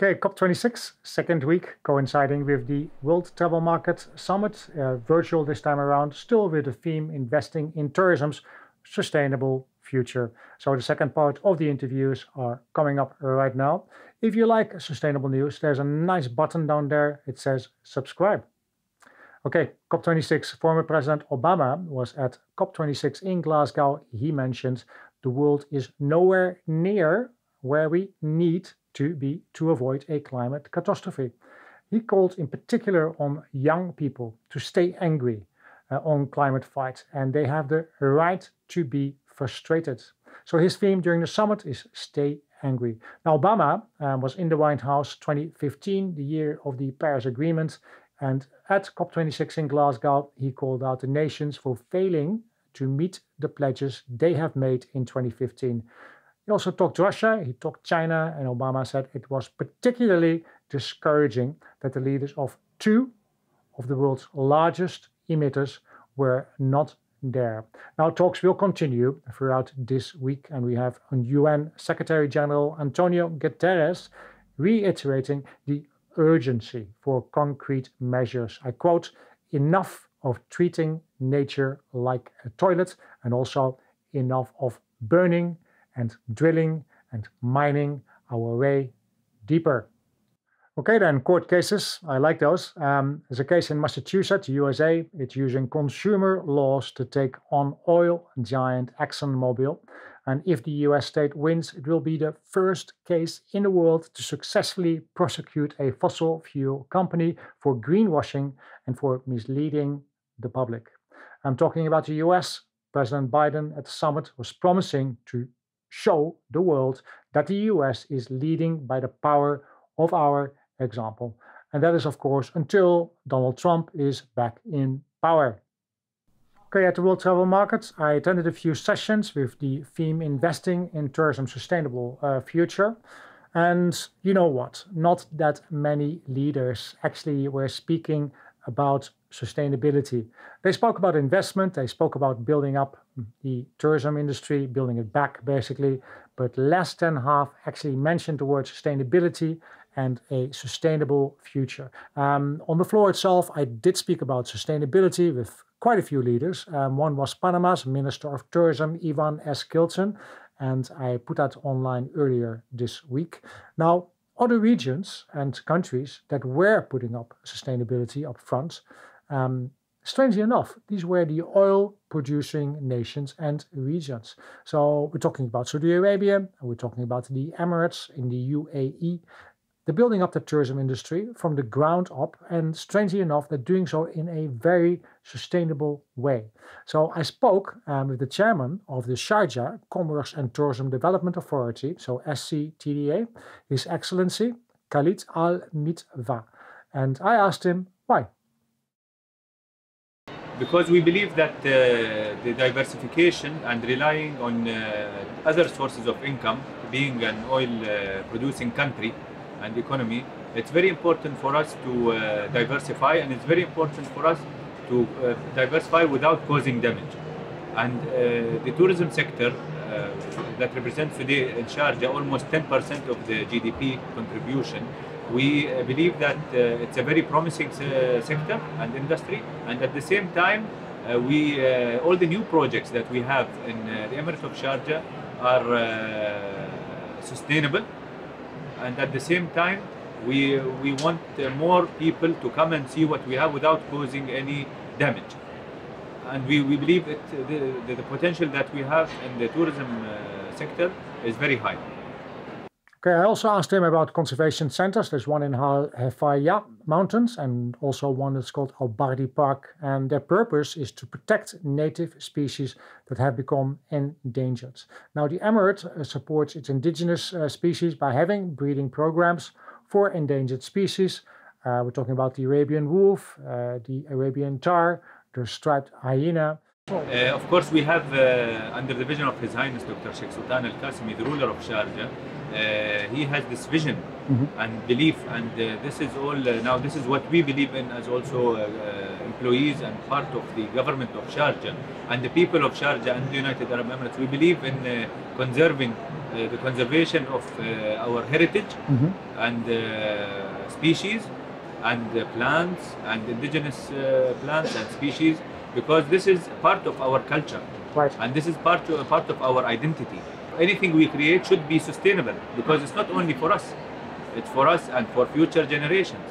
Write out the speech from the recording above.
Okay, COP26, second week, coinciding with the World Travel Market Summit, virtual this time around, still with the theme investing in tourism's sustainable future. So the second part of the interviews are coming up right now. If you like sustainable news, there's a nice button down there. It says subscribe. Okay, COP26, former President Obama was at COP26 in Glasgow. He mentioned the world is nowhere near where we need to be to avoid a climate catastrophe. He called in particular on young people to stay angry on climate fight, and they have the right to be frustrated. So his theme during the summit is stay angry. Now Obama was in the White House 2015, the year of the Paris Agreement, and at COP26 in Glasgow, he called out the nations for failing to meet the pledges they have made in 2015. He also talked Russia, he talked China, and Obama said it was particularly discouraging that the leaders of two of the world's largest emitters were not there. Now, talks will continue throughout this week, and we have a UN Secretary General Antonio Guterres reiterating the urgency for concrete measures. I quote, "Enough of treating nature like a toilet, and also enough of burning and drilling and mining our way deeper." Okay then, court cases, I like those. There's a case in Massachusetts, USA. It's using consumer laws to take on oil giant ExxonMobil. And if the US state wins, it will be the first case in the world to successfully prosecute a fossil fuel company for greenwashing and for misleading the public. I'm talking about the US. President Biden at the summit was promising to show the world that the US is leading by the power of our example. And that is, of course, until Donald Trump is back in power. Okay, at the World Travel Market, I attended a few sessions with the theme Investing in Tourism Sustainable Future. And you know what? Not that many leaders actually were speaking about sustainability. They spoke about investment, they spoke about building up the tourism industry, building it back basically, but less than half actually mentioned the word sustainability and a sustainable future. On the floor itself, I did speak about sustainability with quite a few leaders. One was Panama's Minister of Tourism, Ivan S. Kilton, and I put that online earlier this week. Now, other regions and countries that were putting up sustainability up front, strangely enough, these were the oil-producing nations and regions. So we're talking about Saudi Arabia, we're talking about the Emirates in the UAE. They're building up the tourism industry from the ground up, and strangely enough, they're doing so in a very sustainable way. So I spoke with the chairman of the Sharjah Commerce and Tourism Development Authority, so SCTDA, His Excellency Khalid al Midfa, and I asked him why. Because we believe that the diversification and relying on other sources of income, being an oil-producing country and economy, it's very important for us to diversify, and it's very important for us to diversify without causing damage. And the tourism sector that represents today in Sharjah almost 10% of the GDP contribution, we believe that it's a very promising sector and industry, and at the same time all the new projects that we have in the Emirate of Sharjah are sustainable, and at the same time we want more people to come and see what we have without causing any damage. And we believe that the potential that we have in the tourism sector is very high. Okay, I also asked him about conservation centers. There's one in Hefaya Mountains and also one that's called Al Bardi Park. And their purpose is to protect native species that have become endangered. Now, the Emirate supports its indigenous species by having breeding programs for endangered species. We're talking about the Arabian wolf, the Arabian tar, the striped hyena. Of course, we have, under the vision of His Highness Dr. Sheikh Sultan Al Qasimi, the ruler of Sharjah, he has this vision and belief, and this is all now this is what we believe in as also employees and part of the government of Sharjah and the people of Sharjah and the United Arab Emirates. We believe in conserving the conservation of our heritage and species and plants and indigenous plants and species, because this is part of our culture, and this is part of our identity. Anything we create should be sustainable, because it's not only for us, it's for us and for future generations.